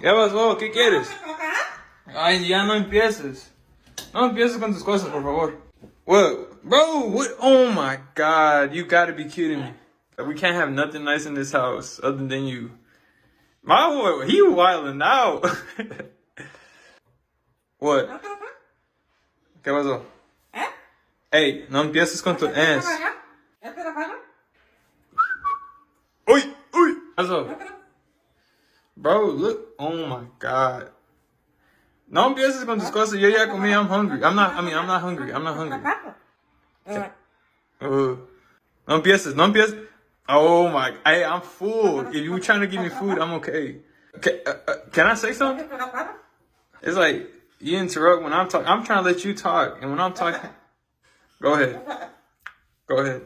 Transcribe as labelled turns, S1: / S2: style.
S1: ¿Qué pasó? ¿Qué quieres? Ay, ya no empieces. No empieces con tus cosas, por favor. What? Bro, what? Oh my God. You gotta be kidding me. We can't have nothing nice in this house other than you. My boy, he wilding out. What? ¿Qué pasó? Hey, no empieces con tu ass. Uy, uy. ¿Qué pasó? Bro, look. Oh my God. No empieces con tus cosas. Yo ya comí. I'm hungry. I'm not hungry. I'm not hungry. No empieces. No empieces. Oh my. Hey, I'm full. If you were trying to give me food, I'm okay. Can I say something? It's like, you interrupt when I'm talking. I'm trying to let you talk. And when I'm talking, go ahead. Go ahead.